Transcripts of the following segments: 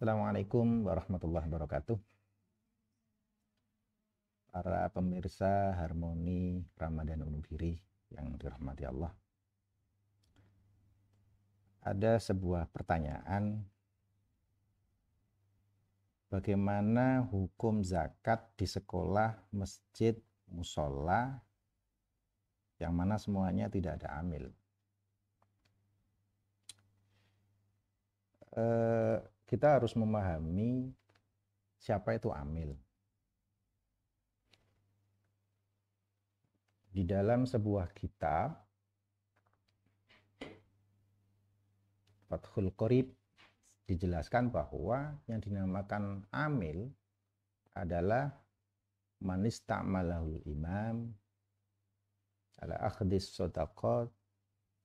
Assalamualaikum warahmatullahi wabarakatuh. Para pemirsa Harmoni Ramadan Unugiri yang dirahmati Allah. Ada sebuah pertanyaan, bagaimana hukum zakat di sekolah, masjid, musola, yang mana semuanya tidak ada amil? Kita harus memahami siapa itu amil. Di dalam sebuah kitab Fathul Qorib dijelaskan bahwa yang dinamakan amil adalah man ista'malahul imam ala akhdis shadaqat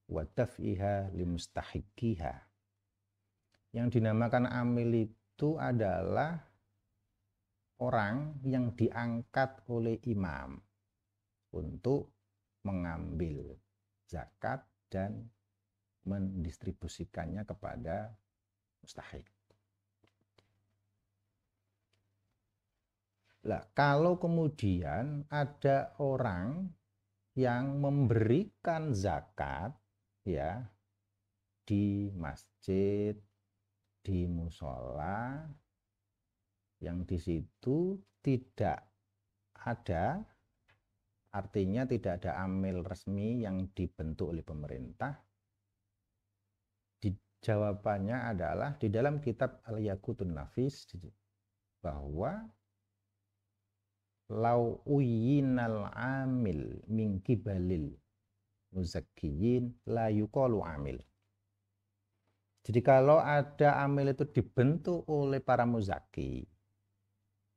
wa daf'iha limustahiqiha. Yang dinamakan amil itu adalah orang yang diangkat oleh imam untuk mengambil zakat dan mendistribusikannya kepada mustahiq. Nah, kalau kemudian ada orang yang memberikan zakat ya di masjid, di musola, yang di situ tidak ada, artinya tidak ada amil resmi yang dibentuk oleh pemerintah, jawabannya adalah di dalam kitab Al-Yaqutun Nafis bahwa lau uyinal amil min kibalil muzakkiyin la yuqalu amil. Jadi kalau ada amil itu dibentuk oleh para muzaki,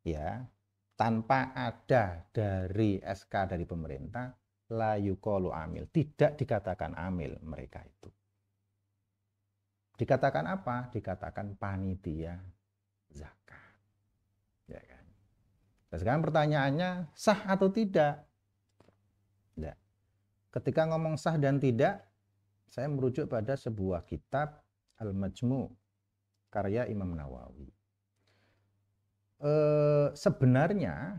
ya, tanpa ada dari SK dari pemerintah, la yuqalu amil, tidak dikatakan amil mereka itu. Dikatakan apa? Dikatakan panitia zakat. Ya kan? Nah, sekarang pertanyaannya, sah atau tidak? Nah, ketika ngomong sah dan tidak, saya merujuk pada sebuah kitab Al-Majmu' karya Imam Nawawi. Sebenarnya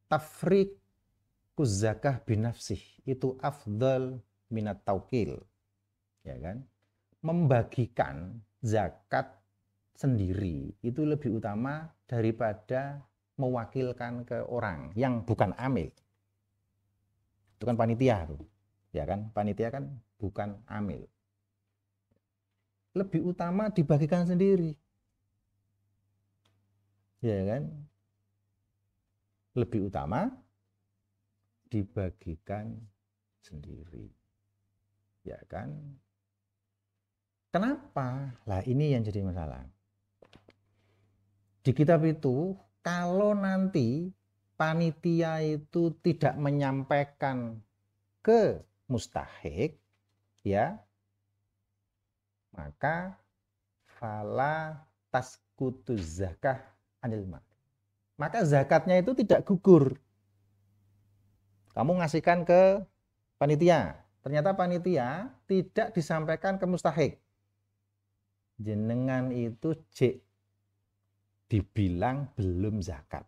tafriquz zakah binafsih itu afdal minat taukil, ya kan? Membagikan zakat sendiri itu lebih utama daripada mewakilkan ke orang yang bukan amil. Itu kan panitia tuh, ya kan? Panitia kan bukan amil. Lebih utama dibagikan sendiri, ya kan? Lebih utama dibagikan sendiri, ya kan? Kenapa? Lah ini yang jadi masalah. Di kitab itu kalau nanti panitia itu tidak menyampaikan ke mustahiq, ya, maka fala taskutuz zakah anil mal. Maka zakatnya itu tidak gugur. Kamu ngasihkan ke panitia, ternyata panitia tidak disampaikan ke mustahiq. Jenengan itu dibilang belum zakat.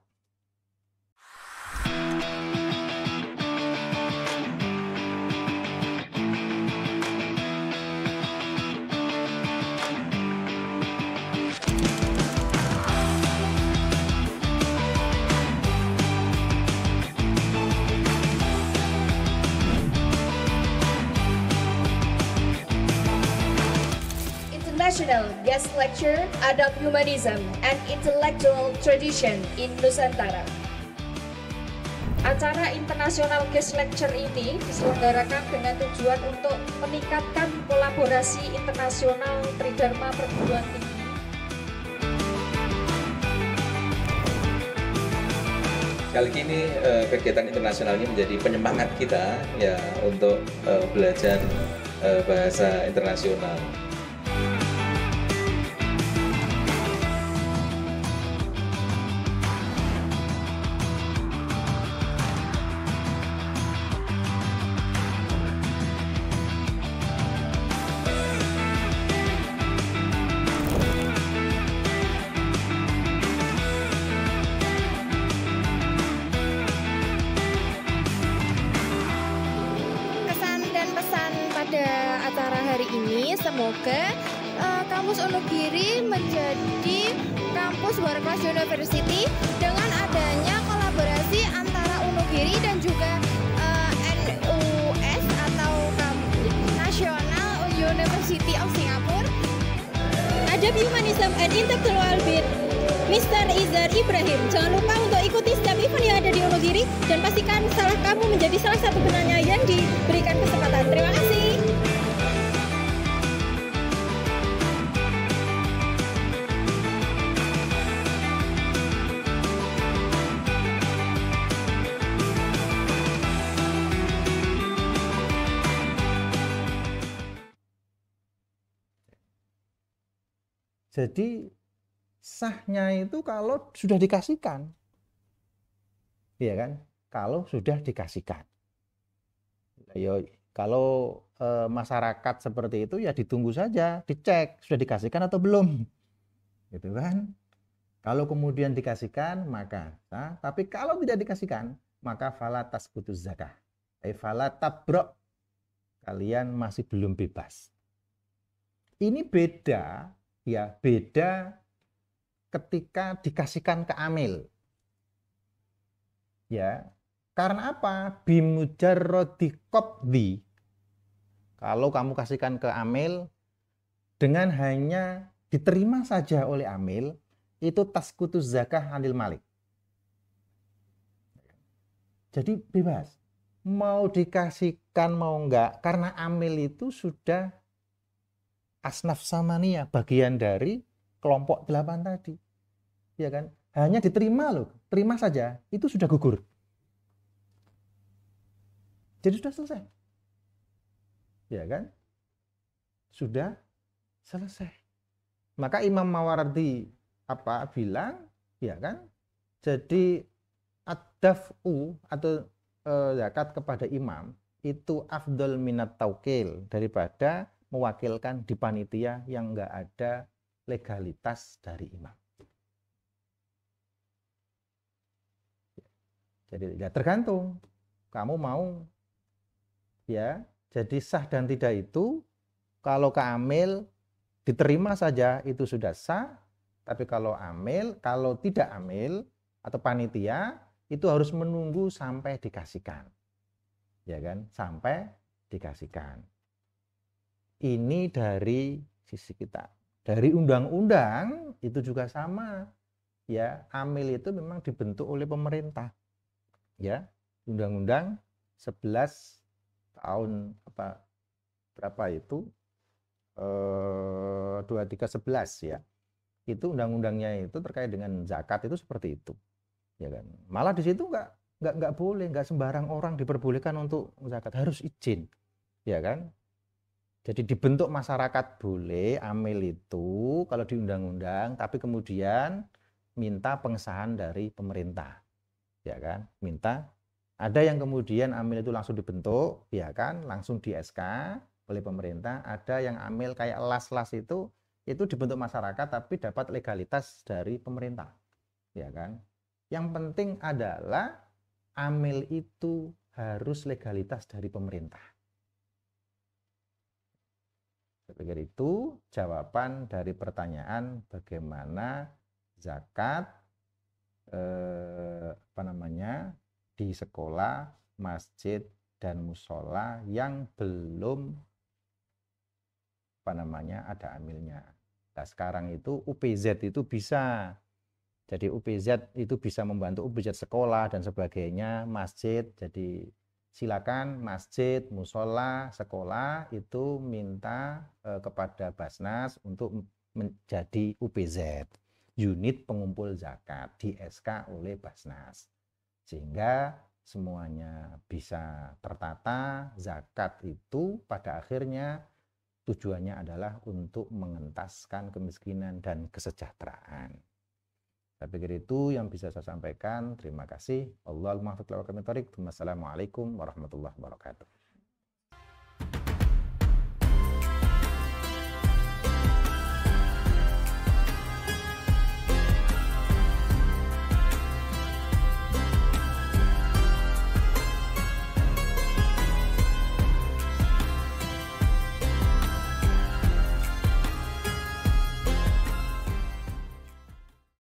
International Guest Lecture Adab Humanism and Intellectual Tradition in Nusantara. Acara internasional guest lecture ini diselenggarakan dengan tujuan untuk meningkatkan kolaborasi internasional Tridharma Perguruan Tinggi. Kali ini kegiatan internasional ini menjadi penyemangat kita ya untuk belajar bahasa internasional. hari ini. Semoga kampus Wonogiri menjadi kampus World Class University dengan adanya kolaborasi antara Wonogiri dan juga NUS atau National University of Singapore. Adab Humanism and Intellectual with Mr. Izar Ibrahim. Jangan lupa untuk ikuti setiap event yang ada di Wonogiri dan pastikan kamu menjadi salah satu penanya yang diberikan kesempatan. Terima kasih. Jadi sahnya itu kalau sudah dikasihkan, iya kan? Kalau sudah dikasihkan. Ya, kalau masyarakat seperti itu ya ditunggu saja, dicek sudah dikasihkan atau belum, gitu kan? Kalau kemudian dikasihkan maka sah, tapi kalau tidak dikasihkan maka fala tasqutuz zakah, fala tabrok, kalian masih belum bebas. Ini beda. Ya, beda ketika dikasihkan ke amil. Ya, karena apa? Bimujarrodi qabdi. Kalau kamu kasihkan ke amil dengan hanya diterima saja oleh amil, itu tasqutuz zakah anil malik. Jadi bebas. Mau dikasihkan mau enggak, karena amil itu sudah asnaf samaniyah, bagian dari kelompok 8 tadi. Ya kan? Hanya diterima loh, terima saja, itu sudah gugur. Jadi sudah selesai. Ya kan? Sudah selesai. Maka Imam Mawardi bilang, ya kan? Jadi ad-daf'u atau zakat kepada imam itu afdal minat taukil, daripada mewakilkan di panitia yang enggak ada legalitas dari imam. Jadi ya tergantung kamu mau, ya. Jadi sah dan tidak itu kalau ke amil diterima saja itu sudah sah, tapi kalau tidak amil atau panitia itu harus menunggu sampai dikasihkan, ya kan? Sampai dikasihkan. Ini dari sisi kita. Dari undang-undang itu juga sama. Ya, amil itu memang dibentuk oleh pemerintah. Ya, Undang-Undang 11 tahun berapa itu? 2311 ya. Itu undang-undangnya itu terkait dengan zakat itu seperti itu. Ya kan? Malah di situ enggak boleh, enggak sembarang orang diperbolehkan untuk zakat, harus izin. Ya kan? Jadi dibentuk masyarakat boleh amil itu kalau di undang-undang, tapi kemudian minta pengesahan dari pemerintah, ya kan? Minta. Ada yang kemudian amil itu langsung dibentuk, ya kan? Langsung di SK oleh pemerintah. Ada yang amil kayak las-las itu dibentuk masyarakat tapi dapat legalitas dari pemerintah, ya kan? Yang penting adalah amil itu harus legalitas dari pemerintah. Saya pikir itu jawaban dari pertanyaan bagaimana zakat di sekolah, masjid dan musola yang belum ada amilnya. Nah, sekarang itu UPZ itu bisa. Jadi UPZ itu bisa membantu UPZ sekolah dan sebagainya, masjid. Jadi silakan masjid, musola, sekolah itu minta kepada Basnas untuk menjadi UPZ, unit pengumpul zakat, di SK oleh Basnas. Sehingga semuanya bisa tertata. Zakat itu pada akhirnya tujuannya adalah untuk mengentaskan kemiskinan dan kesejahteraan. Saya pikir itu yang bisa saya sampaikan. Terima kasih. Allahumma Assalamualaikum warahmatullahi wabarakatuh.